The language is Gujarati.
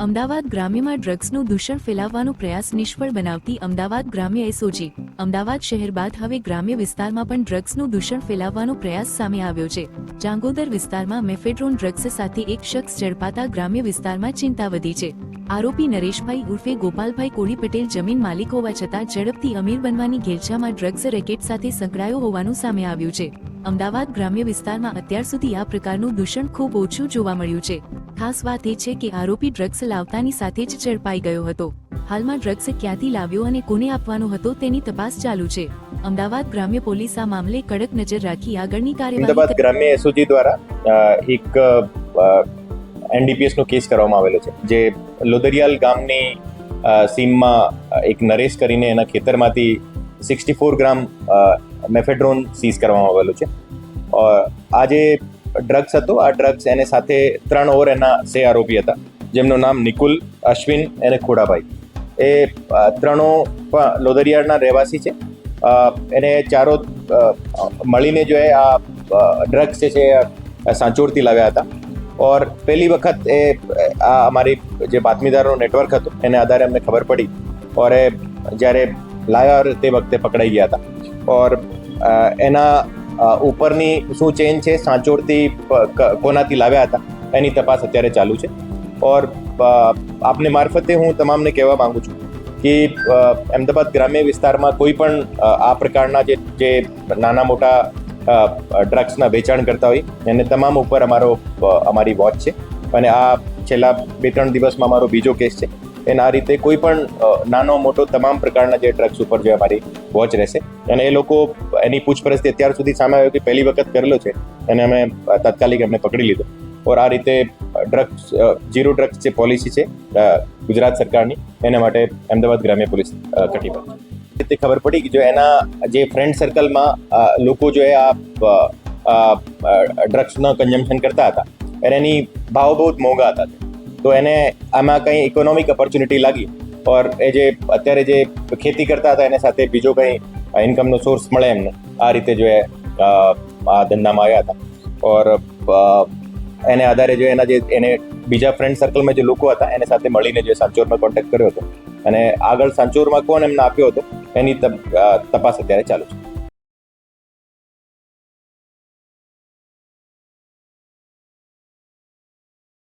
અમદાવાદ ગ્રામ્યમાં ડ્રગ્સનું દૂષણ ફેલાવવાનો પ્રયાસ નિષ્ફળ બનાવતી અમદાવાદ ગ્રામ્ય એસઓજી અમદાવાદ શહેર બાદ હવે ગ્રામ્ય વિસ્તારમાં પણ ડ્રગ્સનું દૂષણ ફેલાવવાનો પ્રયાસ સામે આવ્યો છે। ચાંગોદર વિસ્તારમાં મેફેડ્રોન ડ્રગ્સ સાથે એક શખ્સ ઝડપાતા ગ્રામ્ય વિસ્તારમાં ચિંતા વધી છે। આરોપી નરેશભાઈ ઉર્ફે ગોપાલભાઈ કોળી પટેલ જમીન માલિક હોવા છતાં ઝડપથી અમીર બનવાની ઘેલછામાં ડ્રગ્સ રેકેટ સાથે સંકળાયો હોવાનું સામે આવ્યું છે। અમદાવાદ ગ્રામ્ય વિસ્તારમાં અત્યાર સુધી આ પ્રકારનું દૂષણ ખૂબ ઓછું જોવા મળ્યું છે। ખાસ વાત એ છે કે આરોપી ડ્રગ્સ લાવતાની સાથે જ ઝડપાઈ ગયો હતો। હાલમાં ડ્રગ્સ ક્યાંથી લાવ્યો અને કોને આપવાનો હતો તેની તપાસ ચાલુ છે। અમદાવાદ ગ્રામ્ય પોલીસ આ મામલે કડક નજર રાખી આગળની કાર્યવાહી અમદાવાદ ગ્રામ્ય એસઓજી દ્વારા એક એનડીપીએસ નો કેસ કરવામાં આવેલો છે, જે લોદરિયાલ ગામની સીમમાં એક નરેશ કરીને એના ખેતરમાંથી 64 ગ્રામ મેફેડ્રોન સીઝ કરવામાં આવેલો છે। આ જે ડ્રગ્સ હતો, આ ડ્રગ્સ એને સાથે 3 ઓર એના સે આરોપી હતા, જેમનું નામ નિકુલ, અશ્વિન અને ખોડાભાઈ। એ ત્રણો પણ લોદરિયાળના રહેવાસી છે। એને ચારો મળીને જો આ ડ્રગ્સ છે સાંચોરથી લાવ્યા હતા। ઓર પહેલી વખત એ આ અમારી જે બાતમીદારનો નેટવર્ક હતો એને આધારે અમને ખબર પડી, ઓર એ જ્યારે લાવ્યા તે વખતે પકડાઈ ગયા હતા। ઓર એના ઉપરની શું ચેન છે, સાંચોરથી કોનાથી લાવ્યા હતા એની તપાસ અત્યારે ચાલુ છે। ઓર આપને મારફતે હું તમામને કહેવા માંગુ છું કે અમદાવાદ ગ્રામ્ય વિસ્તારમાં કોઈ પણ આ પ્રકારના જે નાના મોટા ડ્રગ્સના વેચાણ કરતા હોય એને તમામ ઉપર અમારી વોચ છે। અને આ છેલ્લા 2-3 દિવસમાં અમારો બીજો કેસ છે। એના રીતે કોઈ પણ નાનો મોટો તમામ પ્રકારના જે ડ્રગ્સ ઉપર જે અમારી વોચ રહેશે। અને એ લોકો એની પૂછપરછથી અત્યાર સુધી સામે આવ્યો કે પહેલી વખત કરેલો છે અને અમે તાત્કાલિક એમને પકડી લીધો। ઓર આ રીતે ડ્રગ્સ ઝીરો ડ્રગ્સ જે પોલિસી છે ગુજરાત સરકારની, એના માટે અમદાવાદ ગ્રામ્ય પોલીસ કટિબદ્ધ છે। તે ખબર પડી કે જો એના જે ફ્રેન્ડ સર્કલમાં લોકો જો આ ડ્રગ્સનો કન્ઝમ્પશન કરતા હતા અને એની ભાવ બહુ જ મોંઘા હતા, તો એને આમાં કંઈ ઇકોનોમિક ઓપોર્ચ્યુનિટી લાગી। ઓર એ જે અત્યારે જે ખેતી કરતા હતા એને સાથે બીજો કંઈ ઇન્કમનો સોર્સ મળે એમને, આ રીતે જો આ ધંધામાં આવ્યા હતા। ઓર એને આધારે જો એને બીજા ફ્રેન્ડ સર્કલમાં જે લોકો હતા એને સાથે મળીને જે સાંચોરમાં કોન્ટેક્ટ કર્યો હતો અને આગળ સાંચોરમાં કોણ એમને આપ્યો હતો એની તપાસ અત્યારે ચાલુ છે।